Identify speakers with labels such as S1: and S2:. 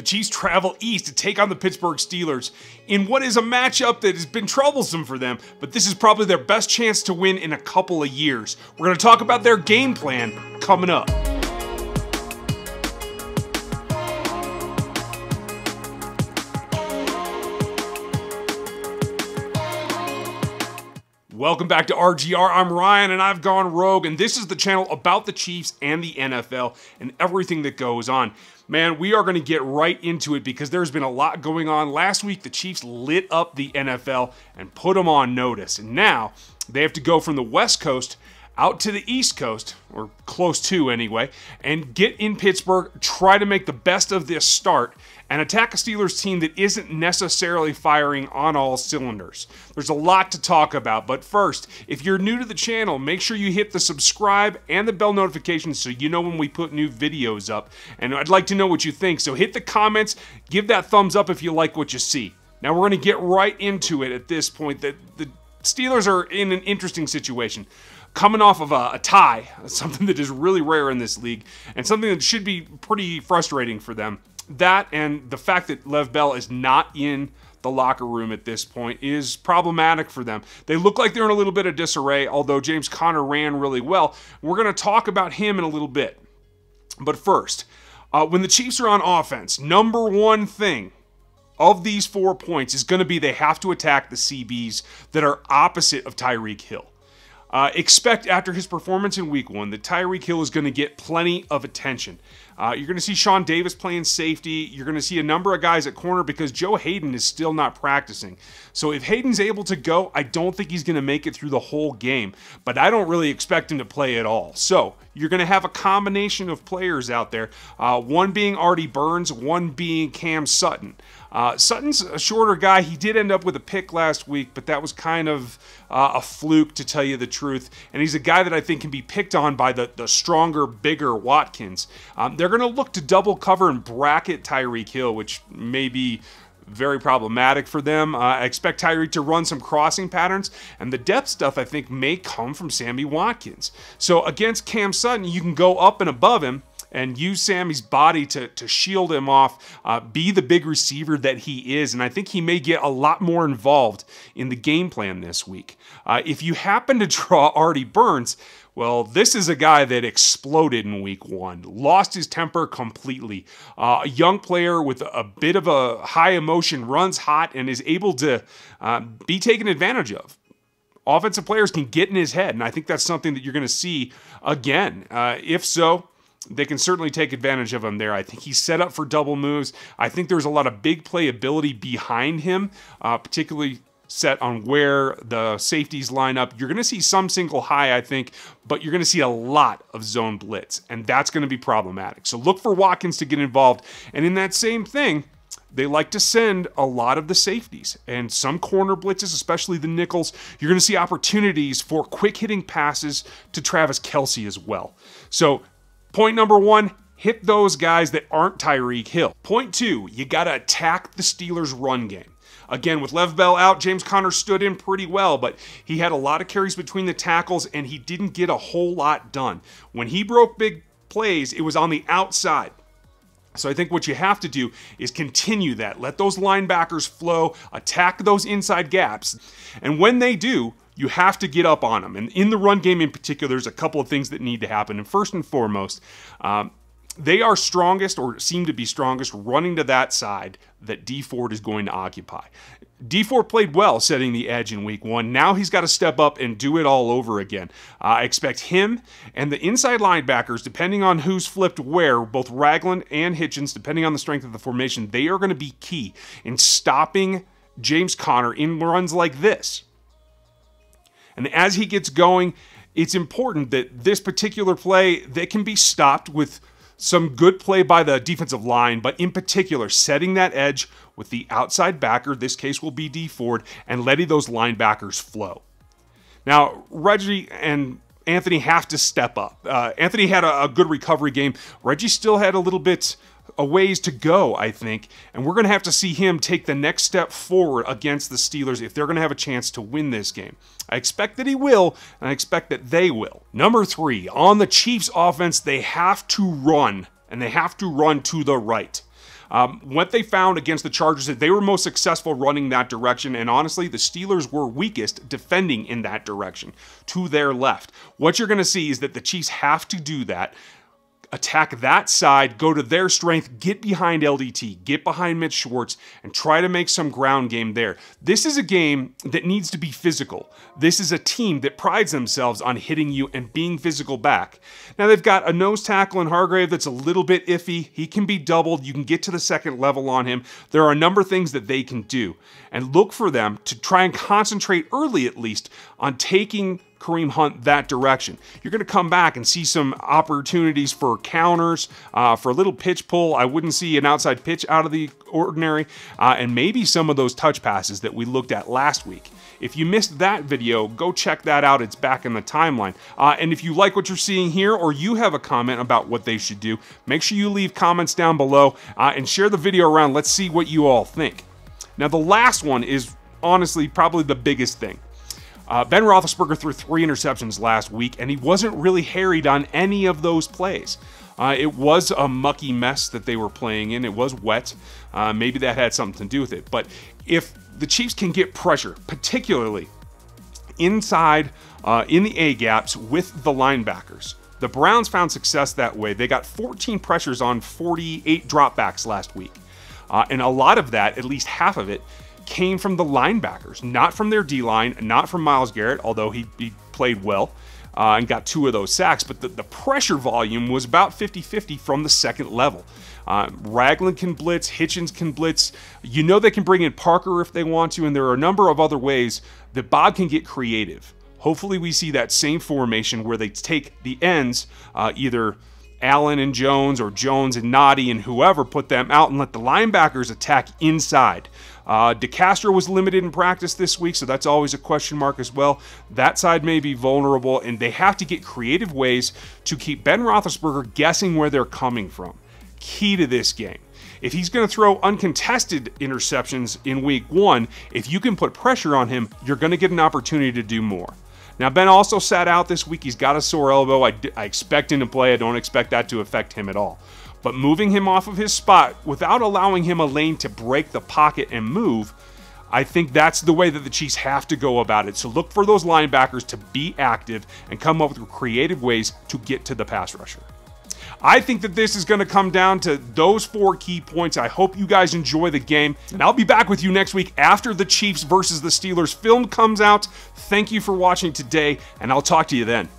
S1: The Chiefs travel east to take on the Pittsburgh Steelers in what is a matchup that has been troublesome for them, but this is probably their best chance to win in a couple of years. We're going to talk about their game plan coming up. Welcome back to RGR. I'm Ryan and I've gone rogue, and this is the channel about the Chiefs and the NFL and everything that goes on. Man, we are going to get right into it because there's been a lot going on. Last week, the Chiefs lit up the NFL and put them on notice, and now they have to go from the West Coast out to the East Coast, or close to anyway, and get in Pittsburgh, try to make the best of this start, and attack a Steelers team that isn't necessarily firing on all cylinders. There's a lot to talk about, but first, if you're new to the channel, make sure you hit the subscribe and the bell notifications so you know when we put new videos up. And I'd like to know what you think, so hit the comments, give that thumbs up if you like what you see. Now we're going to get right into it at this point. The Steelers are in an interesting situation. Coming off of a tie, something that is really rare in this league, and something that should be pretty frustrating for them. That and the fact that Lev Bell is not in the locker room at this point is problematic for them. They look like they're in a little bit of disarray, although James Conner ran really well. We're going to talk about him in a little bit. But first, when the Chiefs are on offense, number one thing of these 4 points is going to be they have to attack the CBs that are opposite of Tyreek Hill. Expect after his performance in Week 1 that Tyreek Hill is going to get plenty of attention. You're going to see Sean Davis playing safety. You're going to see a number of guys at corner because Joe Hayden is still not practicing. So if Hayden's able to go, I don't think he's going to make it through the whole game. But I don't really expect him to play at all. So you're going to have a combination of players out there. One being Artie Burns, one being Cam Sutton. Sutton's a shorter guy. He did end up with a pick last week, but that was kind of a fluke, to tell you the truth. And he's a guy that I think can be picked on by the stronger, bigger Watkins. They're going to look to double cover and bracket Tyreek Hill, which may be very problematic for them. I expect Tyreek to run some crossing patterns, and the depth stuff I think may come from Sammy Watkins. So against Cam Sutton, you can go up and above him and use Sammy's body to shield him off, be the big receiver that he is, and I think he may get a lot more involved in the game plan this week. If you happen to draw Artie Burns, well, this is a guy that exploded in Week 1, lost his temper completely. A young player with a bit of a high emotion, runs hot, and is able to be taken advantage of. Offensive players can get in his head, and I think that's something that you're going to see again. If so, they can certainly take advantage of him there. I think he's set up for double moves. I think there's a lot of big playability behind him, particularly set on where the safeties line up. You're going to see some single high, I think, but you're going to see a lot of zone blitz, and that's going to be problematic. So look for Watkins to get involved. And in that same thing, they like to send a lot of the safeties and some corner blitzes, especially the nickels. You're going to see opportunities for quick-hitting passes to Travis Kelce as well. So point number one, hit those guys that aren't Tyreek Hill. Point two, you got to attack the Steelers' run game. Again, with Lev Bell out, James Conner stood in pretty well, but he had a lot of carries between the tackles, and he didn't get a whole lot done. When he broke big plays, it was on the outside. So I think what you have to do is continue that. Let those linebackers flow, attack those inside gaps, and when they do, you have to get up on them. And in the run game in particular, there's a couple of things that need to happen. And first and foremost, they are strongest, or seem to be strongest, running to that side that D Ford is going to occupy. D Ford played well setting the edge in Week 1. Now he's got to step up and do it all over again. I expect him and the inside linebackers, depending on who's flipped where, both Ragland and Hitchens, depending on the strength of the formation, they are going to be key in stopping James Conner in runs like this. And as he gets going, it's important that this particular play, that can be stopped with some good play by the defensive line, but in particular, setting that edge with the outside backer, this case will be D Ford, and letting those linebackers flow. Now, Reggie and Anthony have to step up. Anthony had a good recovery game. Reggie still had a little bit a ways to go, I think, and we're going to have to see him take the next step forward against the Steelers if they're going to have a chance to win this game. I expect that he will, and I expect that they will. Number 3, on the Chiefs offense, they have to run, and they have to run to the right. What they found against the Chargers is they were most successful running that direction, and honestly, the Steelers were weakest defending in that direction, to their left. What you're going to see is that the Chiefs have to do that. Attack that side, go to their strength, get behind LDT, get behind Mitch Schwartz, and try to make some ground game there. This is a game that needs to be physical. This is a team that prides themselves on hitting you and being physical back. Now, they've got a nose tackle in Hargrave that's a little bit iffy. He can be doubled. You can get to the second level on him. There are a number of things that they can do. And look for them to try and concentrate early, at least, on taking Kareem Hunt that direction. You're going to come back and see some opportunities for counters, for a little pitch pull. I wouldn't see an outside pitch out of the ordinary, and maybe some of those touch passes that we looked at last week. If you missed that video, go check that out. It's back in the timeline. And if you like what you're seeing here, or you have a comment about what they should do, make sure you leave comments down below and share the video around. Let's see what you all think. Now, the last one is honestly probably the biggest thing. Ben Roethlisberger threw 3 interceptions last week, and he wasn't really harried on any of those plays. It was a mucky mess that they were playing in. It was wet. Maybe that had something to do with it. But if the Chiefs can get pressure, particularly inside in the A-gaps with the linebackers, the Browns found success that way. They got 14 pressures on 48 dropbacks last week. And a lot of that, at least half of it, came from the linebackers, not from their D-line, not from Myles Garrett, although he played well and got 2 of those sacks, but the pressure volume was about 50-50 from the second level. Ragland can blitz, Hitchens can blitz. You know they can bring in Parker if they want to, and there are a number of other ways that Bob can get creative. Hopefully we see that same formation where they take the ends, either Allen and Jones or Jones and Nnadi and whoever, put them out and let the linebackers attack inside. DeCastro was limited in practice this week, so that's always a question mark as well. That side may be vulnerable, and they have to get creative ways to keep Ben Roethlisberger guessing where they're coming from. Key to this game. If he's going to throw uncontested interceptions in week 1, if you can put pressure on him, you're going to get an opportunity to do more. Now, Ben also sat out this week. He's got a sore elbow. I expect him to play. I don't expect that to affect him at all. But moving him off of his spot without allowing him a lane to break the pocket and move, I think that's the way that the Chiefs have to go about it. So look for those linebackers to be active and come up with creative ways to get to the pass rusher. I think that this is going to come down to those 4 key points. I hope you guys enjoy the game, and I'll be back with you next week after the Chiefs versus the Steelers film comes out. Thank you for watching today, and I'll talk to you then.